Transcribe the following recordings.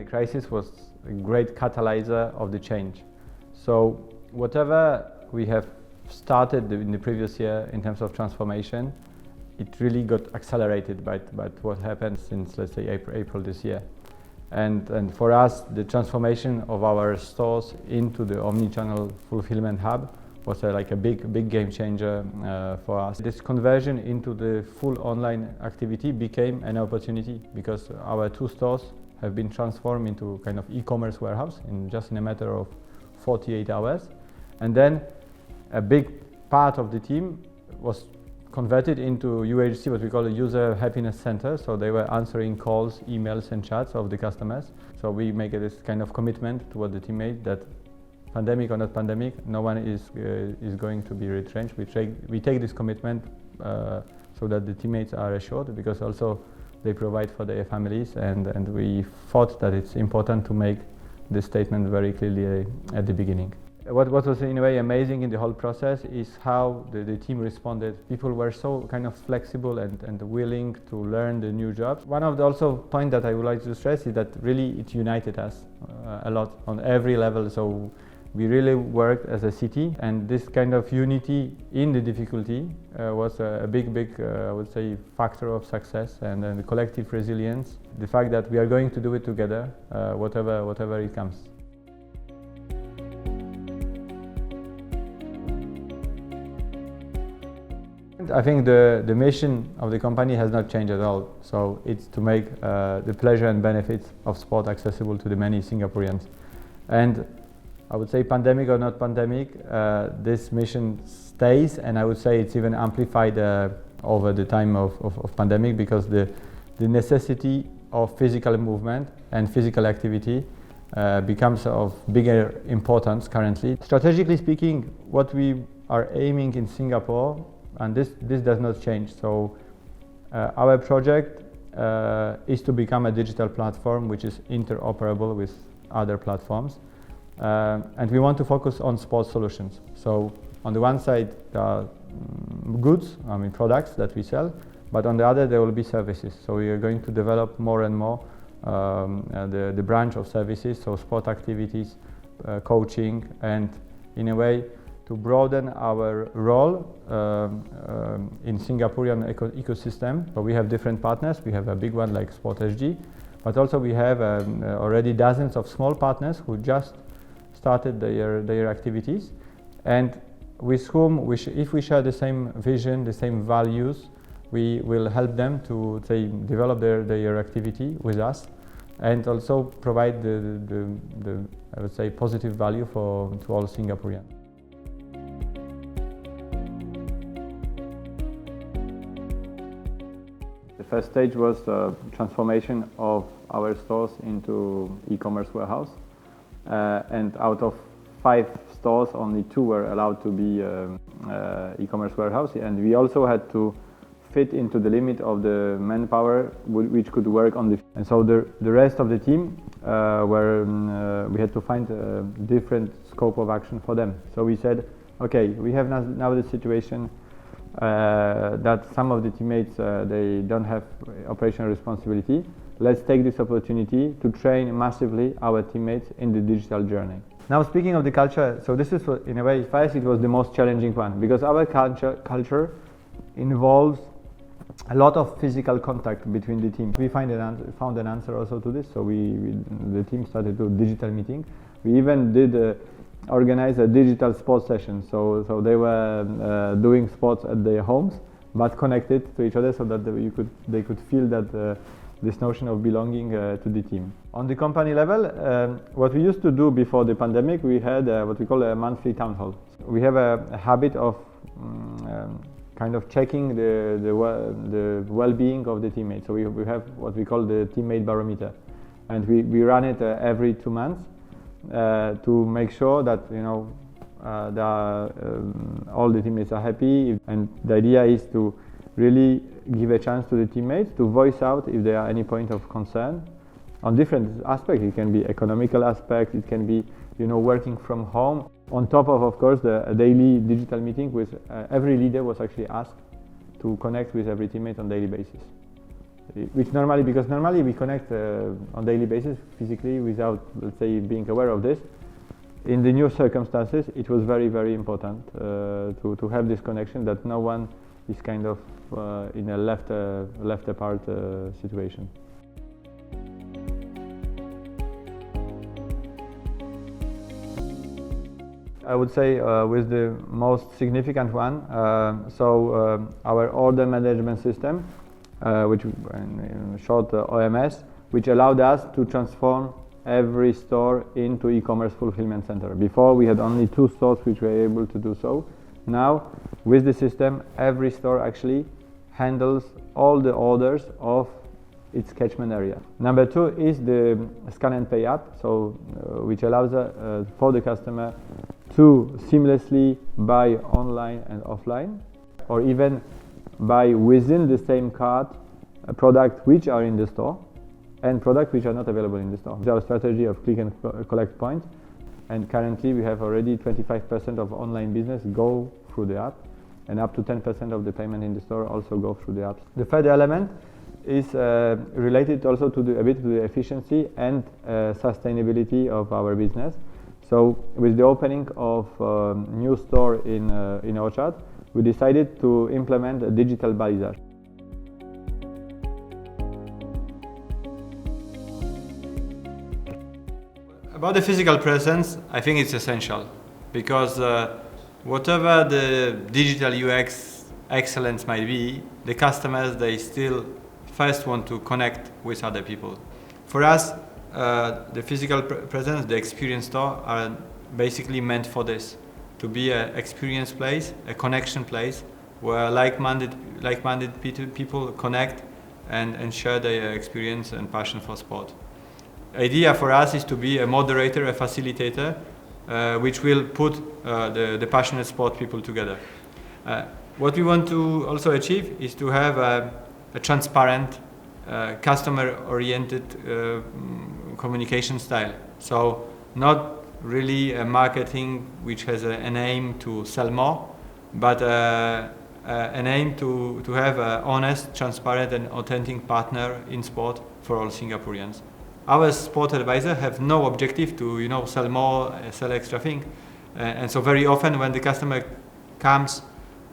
crisis was a great catalyzer of the change. So whatever we have started in the previous year in terms of transformation, it really got accelerated by what happened since, let's say, April this year. And for us, the transformation of our stores into the omni-channel fulfillment hub was like a big game changer for us. This conversion into the full online activity became an opportunity because our 2 stores have been transformed into kind of e-commerce warehouse in a matter of 48 hours. And then a big part of the team was converted into UHC, what we call a user happiness center. So they were answering calls, emails and chats of the customers. So we make this kind of commitment toward the teammate that pandemic or not pandemic, no one is going to be retrenched. We take this commitment so that the teammates are assured, because also they provide for their families, and we thought that it's important to make this statement very clearly at the beginning. What was in a way amazing in the whole process is how the team responded. People were so kind of flexible and willing to learn the new jobs. One of the also point that I would like to stress is that really it united us a lot on every level. So we really worked as a city, and this kind of unity in the difficulty was a big, I would say, factor of success, and the collective resilience. The fact that we are going to do it together, whatever it comes. I think the mission of the company has not changed at all. So it's to make the pleasure and benefits of sport accessible to the many Singaporeans. And I would say pandemic or not pandemic, this mission stays, and I would say it's even amplified over the time of pandemic, because the necessity of physical movement and physical activity becomes of bigger importance currently. Strategically speaking, what we are aiming in Singapore, and this does not change. So our project is to become a digital platform which is interoperable with other platforms. And we want to focus on sports solutions. So on the one side, there are goods, products that we sell, but on the other there will be services. So we are going to develop more and more the branch of services, so sport activities, coaching, and in a way to broaden our role in Singaporean ecosystem. So we have different partners. We have a big one like Sport SG, but also we have already dozens of small partners who just started their activities, and with whom if we share the same vision, the same values, we will help them to develop their activity with us, and also provide the I would say positive value to all Singaporeans. The first stage was the transformation of our stores into e-commerce warehouse. And out of 5 stores, only 2 were allowed to be e-commerce warehouse, and we also had to fit into the limit of the manpower which could work on the. And so the rest of the team we had to find a different scope of action for them. So we said, okay, we have now the situation that some of the teammates they don't have operational responsibility. Let's take this opportunity to train massively our teammates in the digital journey. Now, speaking of the culture, so this is, in a way, first it was the most challenging one, because our culture involves a lot of physical contact between the team. We found an answer also to this, so the team started to do digital meeting. We even did organize a digital sports session, so they were doing sports at their homes, but connected to each other, so that they could feel that this notion of belonging to the team. On the company level, what we used to do before the pandemic, we had what we call a monthly town hall. We have a habit of kind of checking the well-being of the teammates. So we have what we call the teammate barometer, and we run it every 2 months to make sure that all the teammates are happy. And the idea is to really give a chance to the teammates to voice out if there are any point of concern on different aspects. It can be economical aspects, it can be working from home. On top of course, a daily digital meeting with every leader was actually asked to connect with every teammate on a daily basis. which normally, because normally we connect on daily basis physically without, let's say, being aware of this. In the new circumstances, it was very, very important to have this connection, that no one is kind of in a left apart situation. I would say with the most significant one, our order management system, which in short OMS, which allowed us to transform every store into e-commerce fulfillment center. Before we had only 2 stores which were able to do so. Now with the system, every store actually handles all the orders of its catchment area. Number 2 is the scan and pay app, which allows for the customer to seamlessly buy online and offline, or even buy within the same cart products which are in the store and products which are not available in the store. It's our strategy of click and collect points, and currently we have already 25% of online business go through the app, and up to 10% of the payment in the store also go through the app. The third element is related also to a bit to the efficiency and sustainability of our business. So with the opening of new store in Orchard, we decided to implement a digital balisage. About the physical presence, I think it's essential, because whatever the digital UX excellence might be, the customers, they still first want to connect with other people. For us, the physical presence, the experience store, are basically meant for this, to be an experience place, a connection place, where like-minded people connect and share their experience and passion for sport. Idea for us is to be a moderator, a facilitator, which will put the passionate sport people together. What we want to also achieve is to have a transparent, customer-oriented communication style. So not really a marketing which has an aim to sell more, but an aim to have an honest, transparent and authentic partner in sport for all Singaporeans. Our sport advisors have no objective to sell more, sell extra thing, and so very often when the customer comes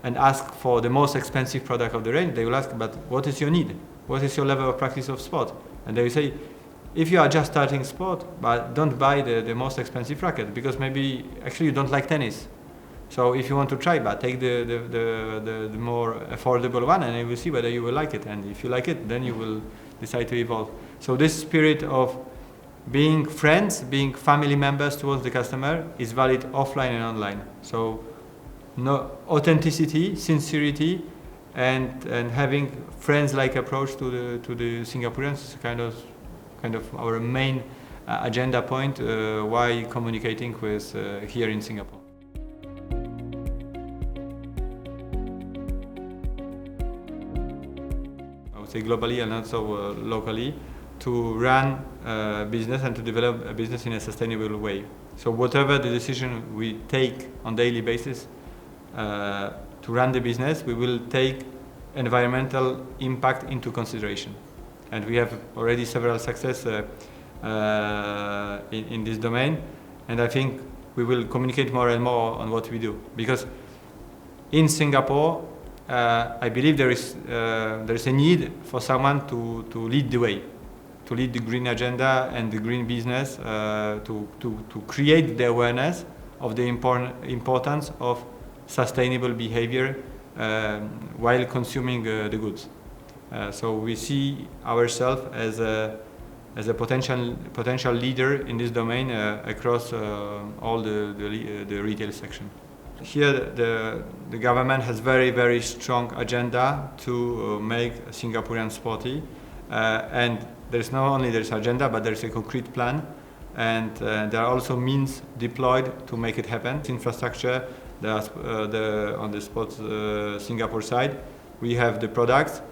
and asks for the most expensive product of the range, they will ask, but what is your need? What is your level of practice of sport? And they will say, if you are just starting sport, but don't buy the most expensive racket, because maybe actually you don't like tennis. So if you want to try, but take the more affordable one, and you will see whether you will like it. And if you like it, then you will decide to evolve. So this spirit of being friends, being family members towards the customer is valid offline and online. So no authenticity, sincerity, and having friends-like approach to the Singaporeans is kind of our main agenda point while communicating with here in Singapore. I would say globally and also locally, to run a business and to develop a business in a sustainable way. So whatever the decision we take on daily basis to run the business, we will take environmental impact into consideration. And we have already several success in this domain, and I think we will communicate more and more on what we do. Because in Singapore, I believe there is a need for someone to lead the way, to lead the green agenda and the green business, to create the awareness of the importance of sustainable behavior while consuming the goods. So we see ourselves as a potential leader in this domain across all the retail section. Here the government has very strong agenda to make Singaporean sporty, and there's not only there's agenda, but there's a concrete plan, and there are also means deployed to make it happen. Infrastructure, on the Sports Singapore side, we have the products.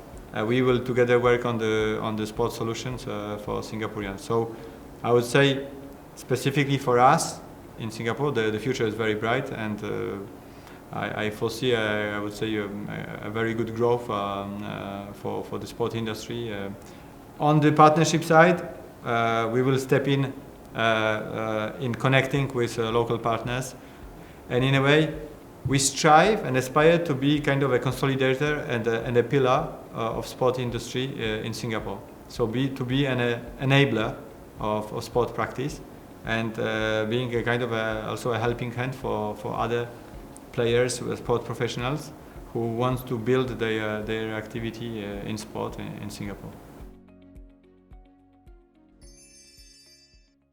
We will together work on the sports solutions for Singaporeans. So I would say specifically for us in Singapore, the future is very bright, and I foresee, I would say, a very good growth for the sport industry. On the partnership side, we will step in connecting with local partners, and in a way, we strive and aspire to be kind of a consolidator and a pillar of sport industry in Singapore. So to be an enabler of sport practice, and being a kind of also a helping hand for other players, sport professionals who want to build their activity in sport in Singapore.